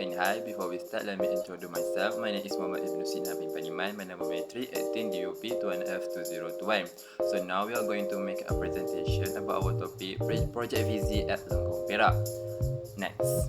And hi, before we start, let me introduce myself. My name is Muhammad Ibn Sina bin Paniman, my number matric 18 DUP 2NF2021. So now we are going to make a presentation about our topic project visit at Lenggong, Perak. Next.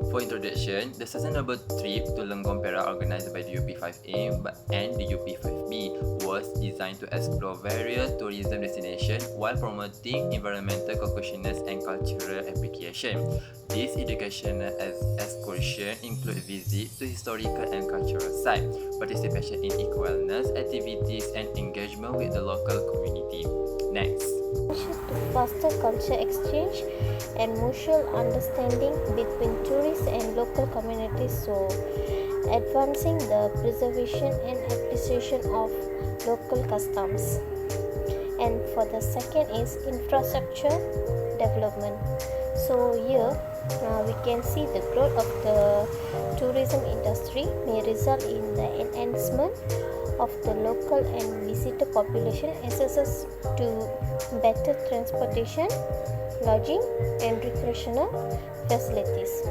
For introduction, the sustainable trip to Lenggong, Perak organized by DUP5A and DUP5B was designed to explore various tourism destinations while promoting environmental consciousness and cultural appreciation. This educational excursion include visits to historical and cultural sites, participation in eco-wellness activities, and engagement with the local community. Next. To foster culture exchange and mutual understanding between tourists and local communities, so advancing the preservation and appreciation of local customs. And for the second is infrastructure development. So here we can see the growth of the tourism industry may result in the enhancement of the local and visitor population access to better transportation, lodging, and recreational facilities.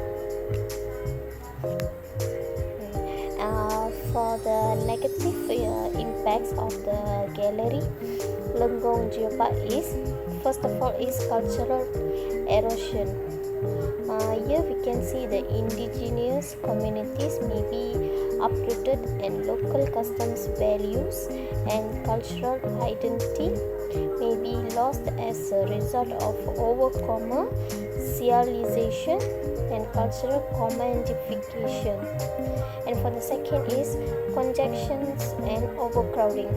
For the negative impacts of the gallery Lenggong Geopark is, first of all, is cultural erosion. Here we can see the indigenous communities may be uprooted and local customs values and cultural identity may be lost as a result of over-commercialization and cultural commodification. And for the second is congestions and overcrowding.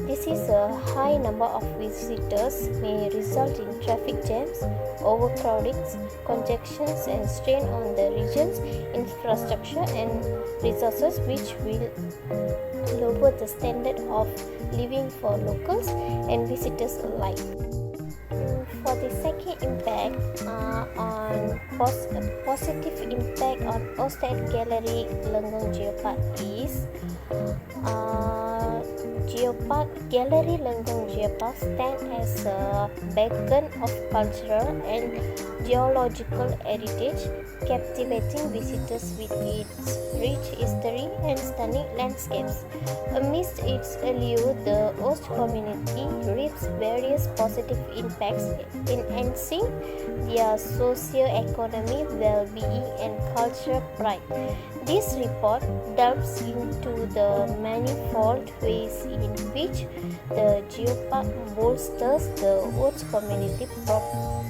This is a high number of visitors may result in traffic jams, overcrowdings, congestions, and strain on the region's infrastructure and resources, which will lower the standard of living for locals and visitors alike. For the second impact on positive impact on Hosted Gallery Lenggong Geopark is Gallery Lenggong Geopark stands as a beacon of cultural and geological heritage, captivating visitors with its rich history and stunning landscapes. Amidst its allure, the host community reaps various positive impacts, enhancing their socio-economic well-being and cultural pride. This report delves into the manifold ways in which the geopark bolsters the host community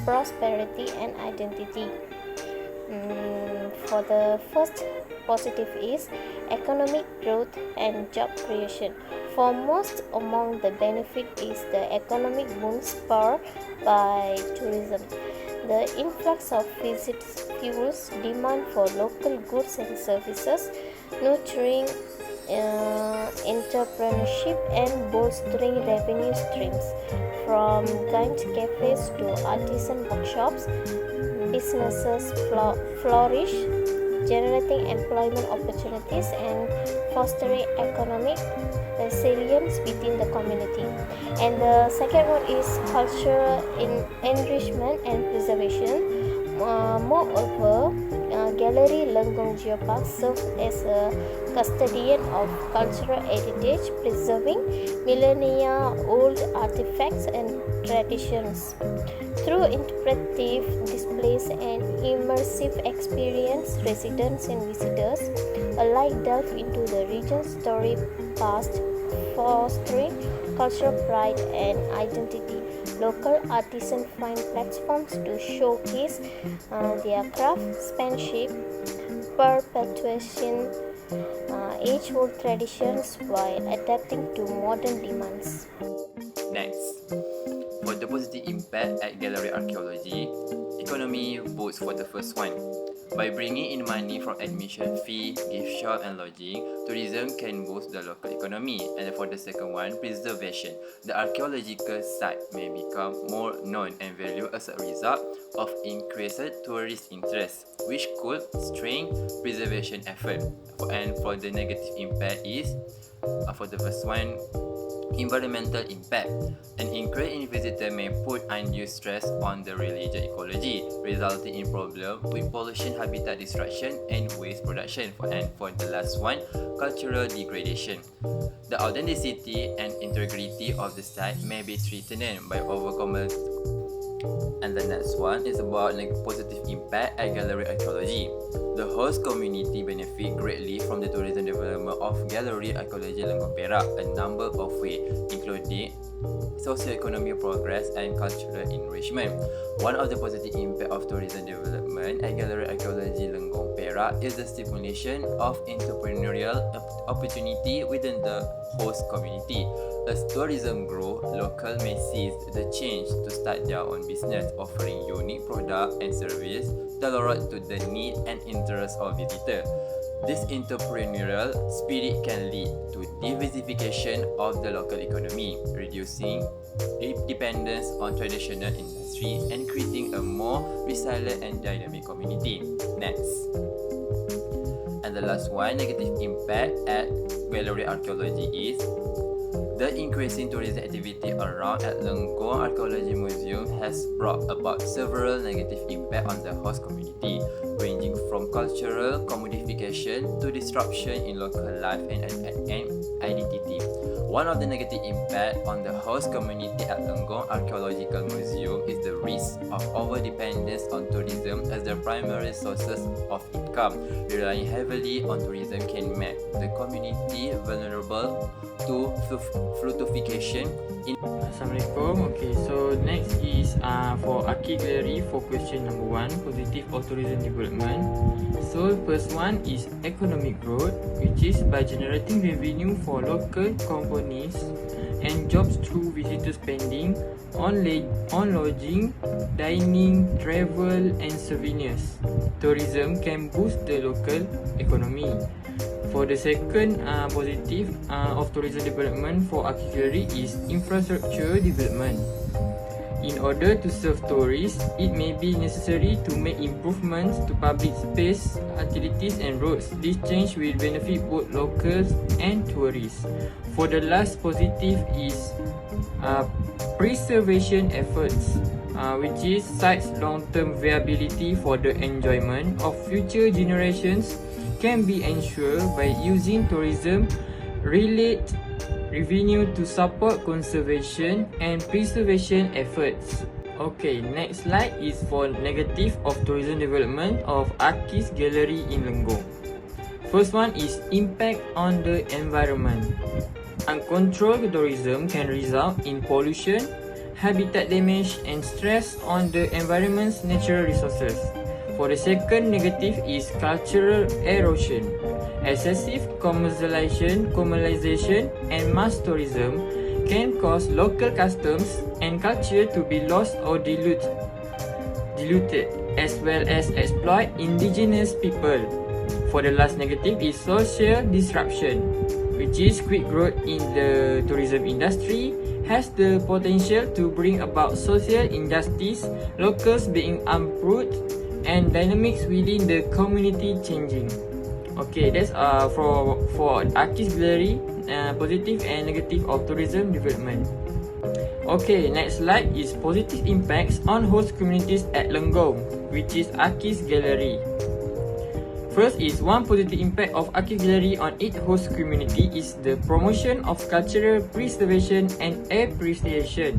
prosperity and identity. For the first positive is economic growth and job creation. Foremost among the benefit is the economic boom spurred by tourism. The influx of visits fuels demand for local goods and services, nurturing entrepreneurship and bolstering revenue streams. From guide cafes to artisan workshops, businesses flourish, generating employment opportunities and fostering economic resilience within the community. And the second one is cultural enrichment and preservation. Moreover, Gallery Lenggong Geopark serves as a custodian of cultural heritage, preserving millennia-old artifacts and traditions. Through interpretive displays and immersive experience, residents and visitors alike delve into the region's storied past, fostering cultural pride and identity. Local artisans find platforms to showcase their craftsmanship, perpetuation age-old traditions while adapting to modern demands. Next. For the positive impact at gallery archaeology, economy boosts for the first one. By bringing in money from admission fee, gift shop and lodging, tourism can boost the local economy. And for the second one, preservation. The archaeological site may become more known and valued as a result of increased tourist interest, which could strain preservation effort. And for the negative impact is, for the first one, Environmental impact. An increase in visitors may put undue stress on the religious ecology, resulting in problems with pollution, habitat destruction, and waste production. And for the last one, cultural degradation. The authenticity and integrity of the site may be threatened by overcommerce. And the next one is about positive impact at gallery archaeology. The host community benefit greatly from the tourism development of gallery archaeology Lenggong Perak a number of ways, including socio-economic progress and cultural enrichment. One of the positive impact of tourism development at gallery archaeology Lenggong Perak is the stimulation of entrepreneurial opportunity within the host community. As tourism grows, locals may seize the chance to start their own business, offering unique products and services tailored to the need and interests of visitors. This entrepreneurial spirit can lead to diversification of the local economy, reducing dependence on traditional industry and creating a more resilient and dynamic community. Next. And the last one, negative impact at gallery archaeology is the increasing tourism activity around at Lenggong Archaeology Museum has brought about several negative impacts on the host community, ranging from cultural commodification to disruption in local life and identity. One of the negative impacts on the host community at Lenggong Archaeological Museum is the risk of over-dependence on tourism as the primary sources of income. Relying heavily on tourism can make the community vulnerable to fluctuation in. Assalamualaikum. Okay, so next is for Archi Gallery for question number 1, positive of tourism development. So first one is economic growth, which is by generating revenue for local companies and jobs through visitor spending on lodging, dining, travel and souvenirs. Tourism can boost the local economy. For the second positive of tourism development for Archi Gallery is infrastructure development. In order to serve tourists, it may be necessary to make improvements to public space, utilities and roads. This change will benefit both locals and tourists. For the last positive is preservation efforts, which is sites long-term viability for the enjoyment of future generations can be ensured by using tourism-related revenue to support conservation and preservation efforts. Okay, next slide is for negative of tourism development of Archi Gallery in Lenggong. First one is impact on the environment. Uncontrolled tourism can result in pollution, habitat damage and stress on the environment's natural resources. For the second negative is cultural erosion. Excessive commercialization and mass tourism can cause local customs and culture to be lost or diluted, as well as exploit indigenous people. For the last negative is social disruption, which is quick growth in the tourism industry has the potential to bring about social injustice, locals being uprooted, and dynamics within the community changing. Okay, that's for Archi Gallery, positive and negative of tourism development. Okay, next slide is positive impacts on host communities at Lenggong, which is Archi Gallery. First is one positive impact of Archi Gallery on its host community is the promotion of cultural preservation and appreciation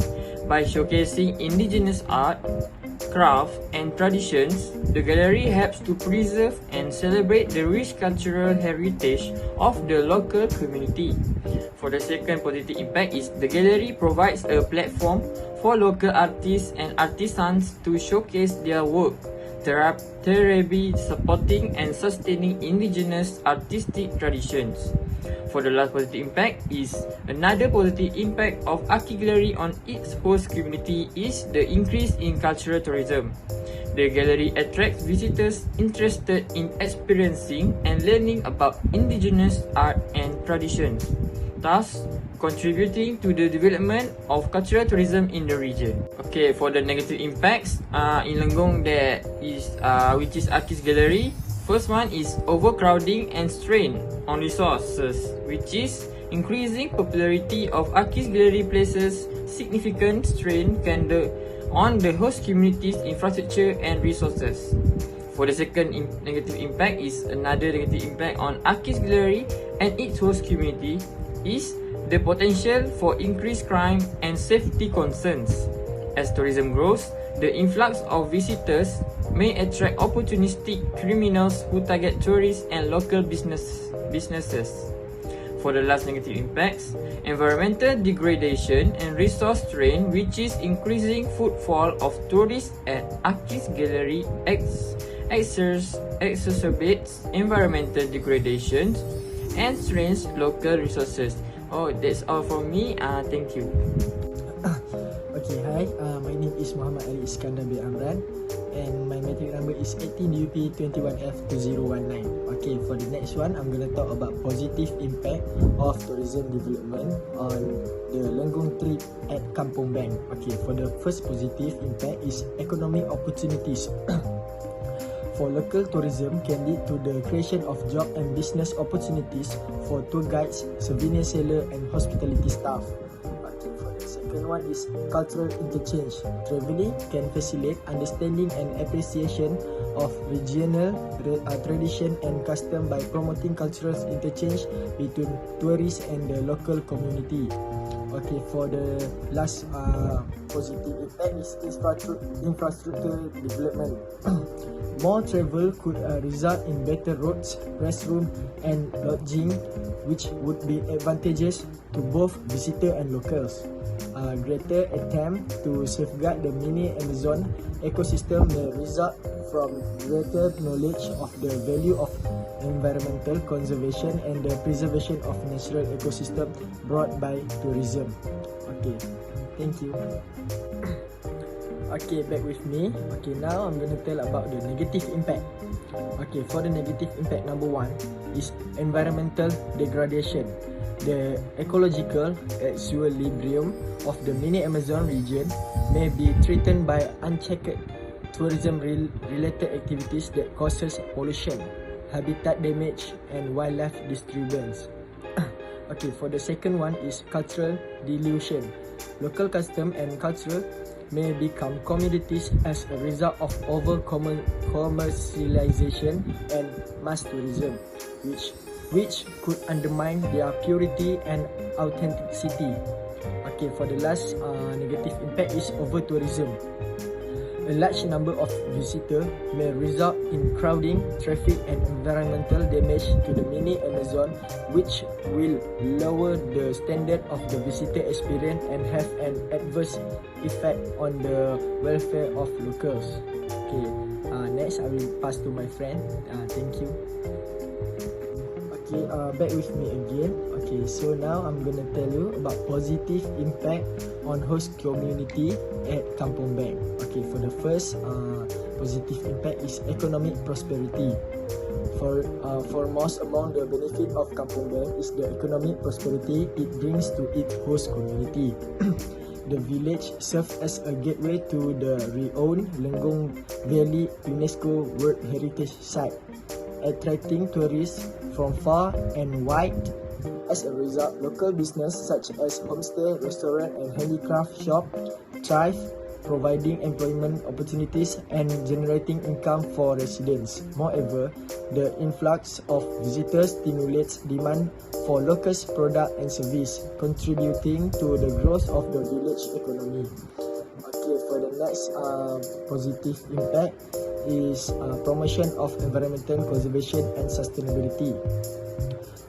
by showcasing indigenous art, craft and traditions. The gallery helps to preserve and celebrate the rich cultural heritage of the local community. For the second positive impact is the gallery provides a platform for local artists and artisans to showcase their work, thereby supporting and sustaining indigenous artistic traditions. For the last positive impact is another positive impact of Archi Gallery on its host community is the increase in cultural tourism. The gallery attracts visitors interested in experiencing and learning about indigenous art and traditions, thus contributing to the development of cultural tourism in the region. Okay, for the negative impacts in Lenggong that is which is Archi Gallery. First one is overcrowding and strain on resources, which is increasing popularity of artist gallery places significant strain on the host community's infrastructure and resources. For the second negative impact is another negative impact on artist gallery and its host community is the potential for increased crime and safety concerns. As tourism grows, the influx of visitors may attract opportunistic criminals who target tourists and local businesses. For the last negative impacts, environmental degradation and resource strain, which is increasing footfall of tourists at artist gallery exacerbates environmental degradation and strains local resources. Oh, that's all from me. Thank you. Okay, hi. My name is Muhammad Ali Iskandar bin Amran, and my matric number is 18UP21F2019. Okay, for the next one, I'm gonna talk about positive impact of tourism development on the Lenggong trip at Kampong Bang. Okay, for the first positive impact is economic opportunities. For local tourism can lead to the creation of job and business opportunities for tour guides, souvenir seller, and hospitality staff. Second one is cultural interchange. Travelling can facilitate understanding and appreciation of regional tradition and custom by promoting cultural interchange between tourists and the local community. Okay, for the last positive impact is infrastructure development. More travel could result in better roads, restroom, and lodging, which would be advantageous to both visitor and locals. Greater attempt to safeguard the mini Amazon ecosystem may result from greater knowledge of the value of environmental conservation and the preservation of natural ecosystem brought by tourism. Okay, thank you. Okay, back with me. Okay, now I'm going to tell about the negative impact. Okay, for the negative impact, number one is environmental degradation. The ecological equilibrium of the mini Amazon region may be threatened by unchecked tourism-related activities that causes pollution, habitat damage, and wildlife disturbance. Okay, for the second one is cultural dilution. Local custom and culture may become commodities as a result of over-commercialization and mass tourism, which could undermine their purity and authenticity. Okay, for the last negative impact is over-tourism. A large number of visitors may result in crowding, traffic, and environmental damage to the mini Amazon, which will lower the standard of the visitor experience and have an adverse effect on the welfare of locals. Okay, next I will pass to my friend. Thank you. Okay, back with me again. Okay, so now I'm gonna tell you about positive impact on host community at Kampong Bang. Okay, for the first positive impact is economic prosperity. For most among the benefit of Kampong Bang is the economic prosperity it brings to its host community. The village serves as a gateway to the renowned Lenggong Valley UNESCO World Heritage Site, attracting tourists from far and wide. As a result, local business such as homestay, restaurant, and handicraft shop thrive, providing employment opportunities and generating income for residents. Moreover, the influx of visitors stimulates demand for local product and service, contributing to the growth of the village economy. Okay, for the next positive impact is promotion of environmental conservation and sustainability.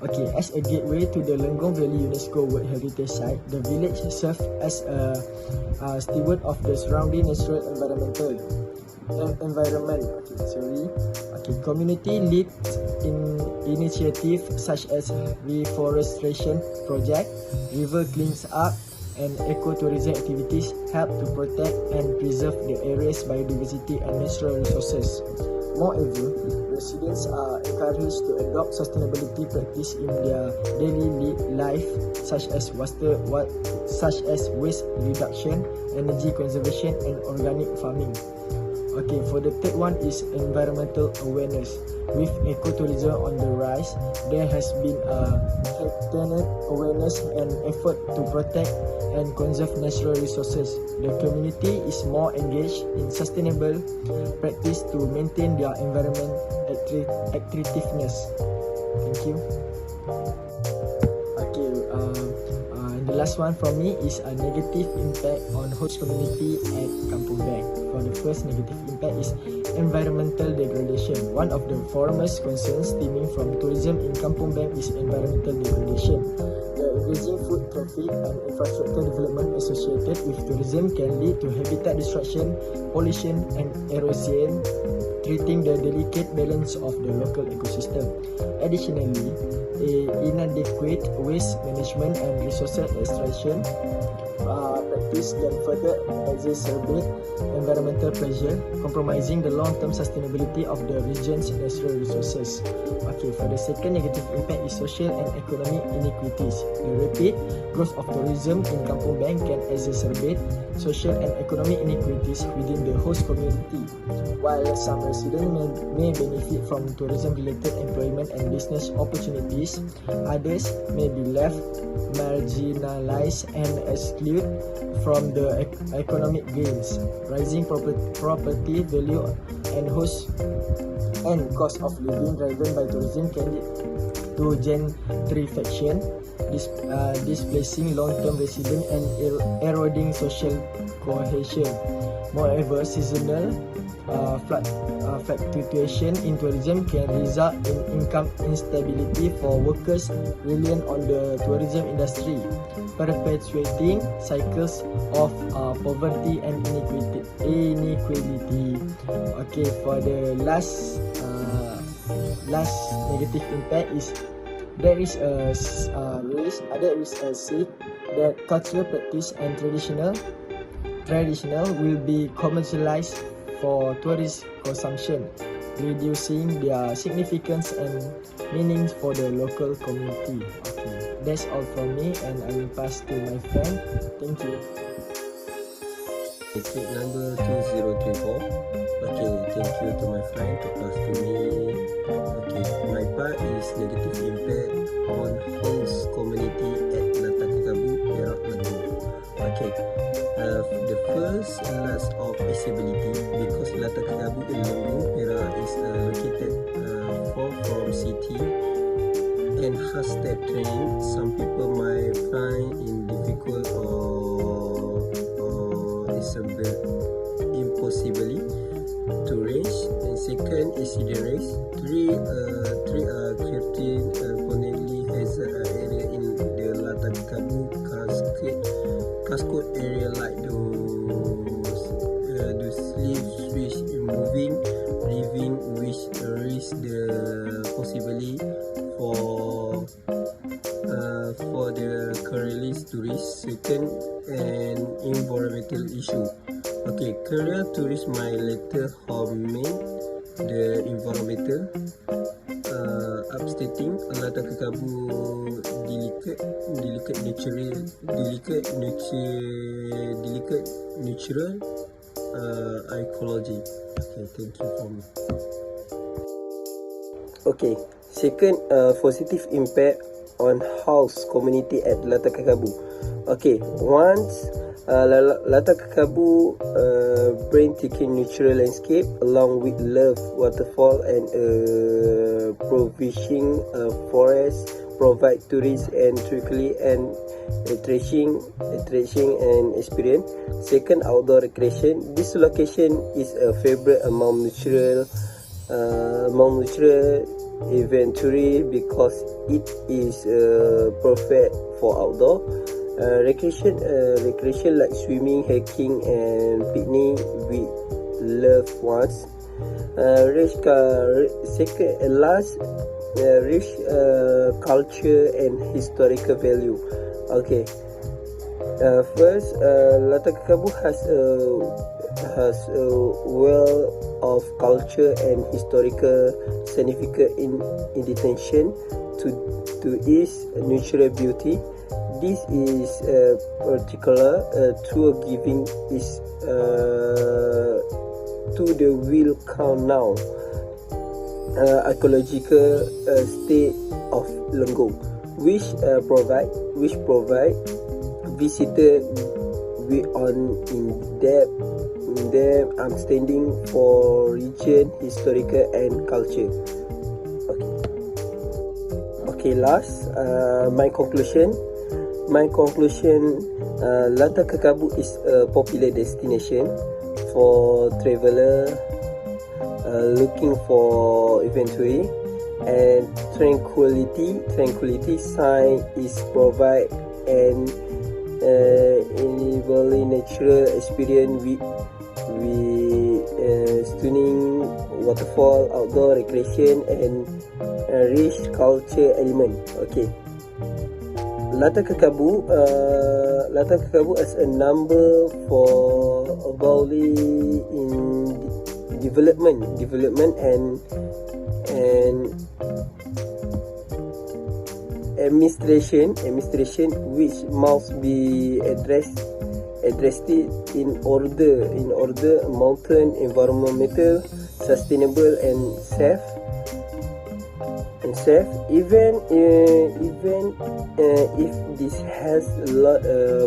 Okay, as a gateway to the Lenggong Valley UNESCO World Heritage Site, the village serves as a steward of the surrounding natural environment. Okay, community leads in initiatives such as reforestation project, river cleans up, and ecotourism activities help to protect and preserve the area's biodiversity and natural resources. Moreover, residents are encouraged to adopt sustainability practice in their daily life, such as waste reduction, energy conservation, and organic farming. Okay, for the third one is environmental awareness. With ecotourism on the rise, there has been a heightened awareness and effort to protect and conserve natural resources. The community is more engaged in sustainable practice to maintain their environment attractiveness. Thank you. Okay, and the last one from me is a negative impact on host community at Kampung Bang. For the first negative impact is environmental degradation. One of the foremost concerns stemming from tourism in Kampung Bang is environmental degradation. The increasing foot traffic and infrastructure development associated with tourism can lead to habitat destruction, pollution and erosion, treating the delicate balance of the local ecosystem. Additionally, inadequate waste management and resource extraction practice can further exacerbate environmental pressure, compromising the long-term sustainability of the region's natural resources. Okay, for the second negative impact is social and economic inequities. The rapid growth of tourism in Kampung Bang can exacerbate social and economic inequities within the host community. While some residents may benefit from tourism-related employment and business opportunities, others may be left marginalized and excluded from the economic gains. Rising property value and host and cost of living driven by tourism can lead to gentrification, displacing long-term residents and eroding social cohesion. Moreover, seasonal fluctuation in tourism can result in income instability for workers reliant on the tourism industry, perpetuating cycles of poverty and inequality. Okay, for the last negative impact is there is a risk that cultural practice and traditional will be commercialized for tourist consumption, reducing their significance and meaning for the local community. Okay, that's all from me, and I will pass to my friend. Thank you. Ticket number 2034. Okay, thank you to my friend to pass to me. Okay, my part is negative impact on host community at Latakakabu, Perak, Lenggong. Okay, the first loss of accessibility because Latakakabu in Lenggong, Perak is located far from city and has that terrain. Some people might find it difficult or impossibly to reach. And second is the race. Three are created permanently hazard area in the Latakakabu cascade area like those leaves which moving, living which risk the possibility for the careless tourist. Second, an environmental issue. Okay, career tourists might later harm the environmental, upstating Latakakabu delicate natural ecology. Okay, thank you for me. Okay, second positive impact on house community at Latakakabu. Okay, once Latakakabu breathtaking natural landscape along with love waterfall and provision forest provide tourists and tranquility and attraction and experience. Second, outdoor recreation. This location is a favorite among natural inventory because it is perfect for outdoor recreation like swimming, hiking and picnic with loved ones. Rich culture and historical value. Okay, first, Latakakabu has a well of culture and historical significance in addition to its natural beauty. This is particular to giving its to the will count now ecological state of Lenggong, which provide visitor with on in-depth understanding for region, historical and culture. Okay, last my conclusion. Lata Kakabu is a popular destination for traveler looking for inventory and tranquility sign is provide an enabling natural experience with stunning waterfall, outdoor recreation and rich culture element. Okay, Lata Kakabu as a number for Bali in development and administration which must be addressed in order mountain environmental sustainable and safe even if this has a lot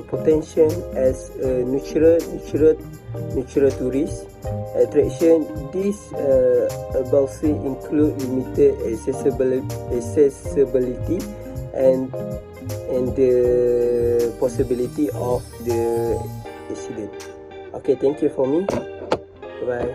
potential as a natural tourist attraction. This policy include limited accessibility and the possibility of the accident. Okay, thank you for me. Bye.